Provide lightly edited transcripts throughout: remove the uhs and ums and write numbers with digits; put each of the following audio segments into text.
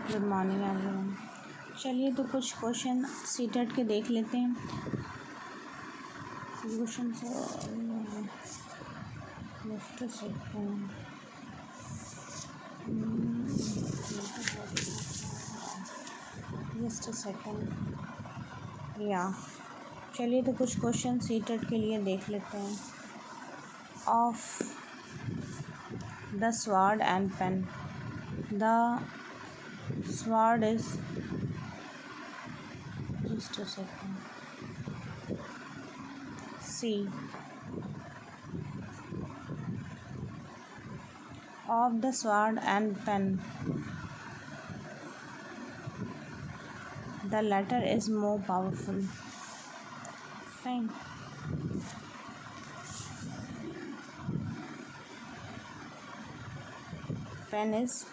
Good morning everyone. चलिए तो कुछ क्वेश्चन सीटेट के देख लेते हैं। क्वेश्चन जस्ट सेकेंड या चलिए तो कुछ क्वेश्चन सीटेट के लिए देख लेते हैं। Of the sword and pen, the sword is just a second. C. Of the sword and pen, the latter is more powerful. Fine. Pen is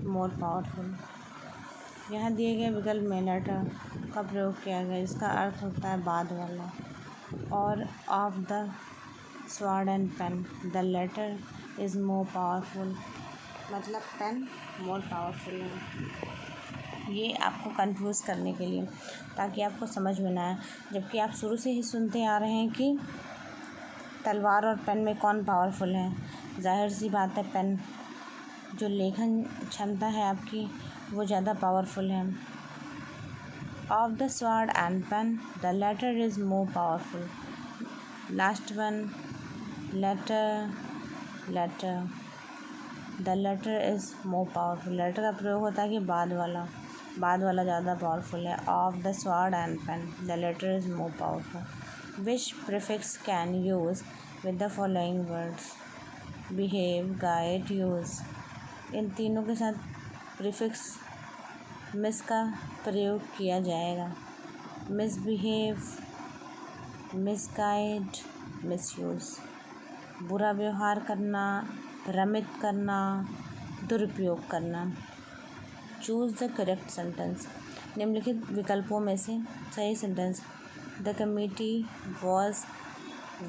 more powerful. यहाँ दिए गए विकल्प में लेटर का प्रयोग किया गया, इसका अर्थ होता है बाद वाला। और of the sword and pen, the letter is more powerful, मतलब पेन मोर पावरफुल है। ये आपको कंफ्यूज करने के लिए, ताकि आपको समझ में ना आए, जबकि आप शुरू से ही सुनते आ रहे हैं कि तलवार और पेन में कौन पावरफुल है। जाहिर सी बात है, पेन जो लेखन क्षमता है आपकी वो ज़्यादा पावरफुल है। Of the sword and pen, the letter is more powerful. Last one, latter, the letter is more powerful. Latter का प्रयोग होता है कि बाद वाला ज़्यादा पावरफुल है। Of the sword and pen, the letter is more powerful. Which prefix can use with the following words? Behave, guide, use. इन तीनों के साथ प्रीफिक्स मिस का प्रयोग किया जाएगा। Misbehave, misguide, misuse. बुरा व्यवहार करना, भ्रमित करना, दुरुपयोग करना। Choose the correct sentence. निम्नलिखित विकल्पों में से सही sentence. The committee was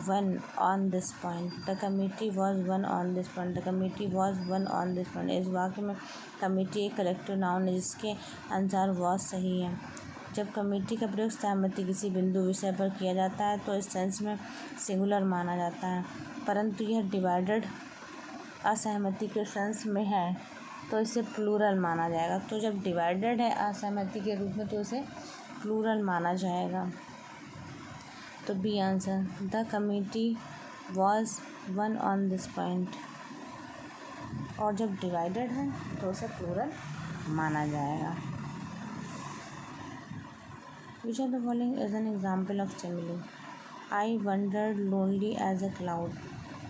one on this point, the committee was one on this point, the committee was one on this point. इस वाक्य में कमिटी एक करेक्टिव नाउन है, जिसके अनुसार वॉज सही है। जब कमिटी का प्रयोग सहमति किसी बिंदु विषय पर किया जाता है तो इस सेंस में सिंगुलर माना जाता है, परंतु यह डिवाइडेड असहमति के सेंस में है तो इसे प्लूरल माना जाएगा। तो जब डिवाइडेड है असहमति के रूप में तो इसे प्लूरल माना जाएगा। तो B answer, the committee was one on this point. और जब डिवाइडेड है तो उसे प्लूरल माना जाएगा। Which of the following is an example of simile? I wondered lonely as a cloud.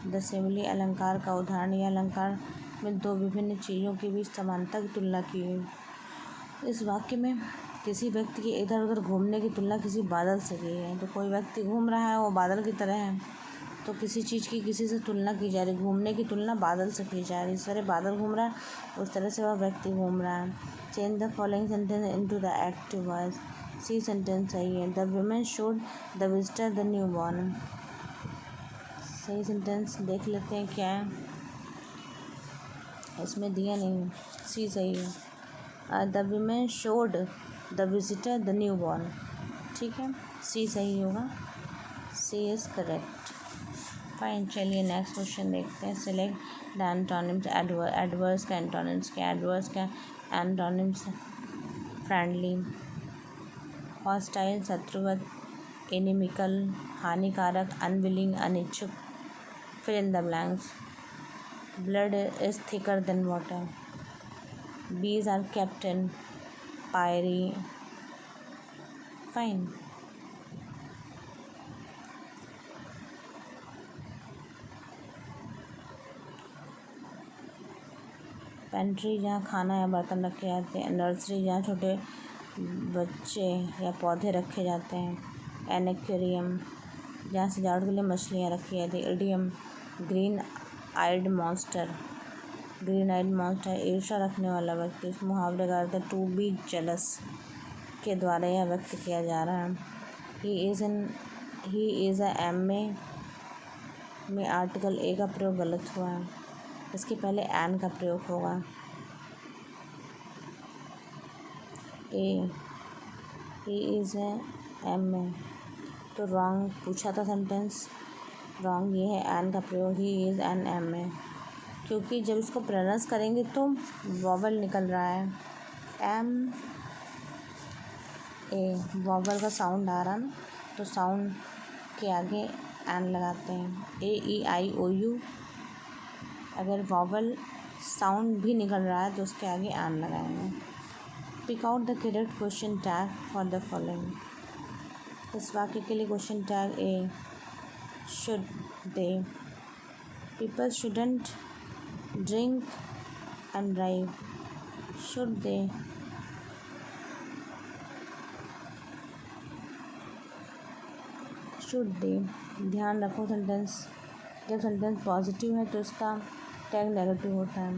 The simile अलंकार का उदाहरण। यह अलंकार में दो विभिन्न चीज़ों के बीच समानता की तुलना की गई। इस वाक्य में किसी व्यक्ति के इधर उधर घूमने की तुलना किसी बादल से की है। तो कोई व्यक्ति घूम रहा है, वो बादल की तरह है, तो किसी चीज़ की किसी से तुलना की जा रही, घूमने की तुलना बादल से की जा रही। इस तरह बादल घूम रहा है, उस तरह से वह व्यक्ति घूम रहा है। Change the following sentence into the active voice. C sentence सही है। The women showed the visitor the new born. सही सेंटेंस देख लेते हैं क्या है, इसमें दिया नहीं। सी सही है। The women showed the visitor the new born, ठीक है, सी सही होगा। C is correct. फाइन। चलिए नेक्स्ट क्वेश्चन देखते हैं। Select the antonyms. एडवर्स का एंटोनिम्स क्या? एडवर्स का एंटोनिम्स फ्रेंडली, हॉस्टाइल शत्रुवत, एनिमिकल हानिकारक, अनविलिंग अनिच्छुक। Fill in the blanks. Blood is thicker than water, bees are kept in apiary. Fine. Pantry जहाँ खाना या बर्तन रखे जाते हैं। नर्सरी जहाँ छोटे बच्चे या पौधे रखे जाते हैं। एनेक्वेरियम जहाँ सजावट के लिए मछलियाँ रखी जाती हैं। इडियम ग्रीन आइड मॉन्स्टर, ग्रीन आइड मॉन्स्टर ईर्ष्या रखने वाला व्यक्ति। इस मुहावरे का अर्थ है टू बी जेलस के द्वारा यह व्यक्त किया जा रहा है। ही इज़ अ एम में आर्टिकल ए का प्रयोग गलत हुआ है, इसके पहले एन का प्रयोग होगा। ए इज़ है एम में, तो रॉन्ग पूछा था सेंटेंस, रॉन्ग ये है एन का प्रयोग, ही इज़ एन एम में, क्योंकि जब इसको प्रोनाउंस करेंगे तो वॉवल निकल रहा है, एम ए वॉवल का साउंड आ रहा ना, तो साउंड के आगे एन लगाते हैं। A E I O U, अगर वॉवल साउंड भी निकल रहा है तो उसके आगे एन लगाएंगे। Pick out the correct question tag for the following. इस वाक्य के लिए question tag A, should they, people shouldn't drink and drive, should they, should they. ध्यान रखो सेंटेंस, जब सेंटेंस पॉजिटिव है तो उसका टैग नेगेटिव होता है,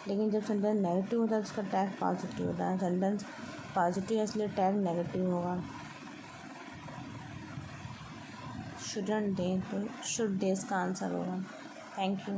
लेकिन जब सेंटेंस नेगेटिव होता है तो उसका टैग पॉजिटिव होता है। सेंटेंस पॉजिटिव है इसलिए टैग नेगेटिव होगा। शुडंट दे, तो शुड दे इसका आंसर होगा। Thank you.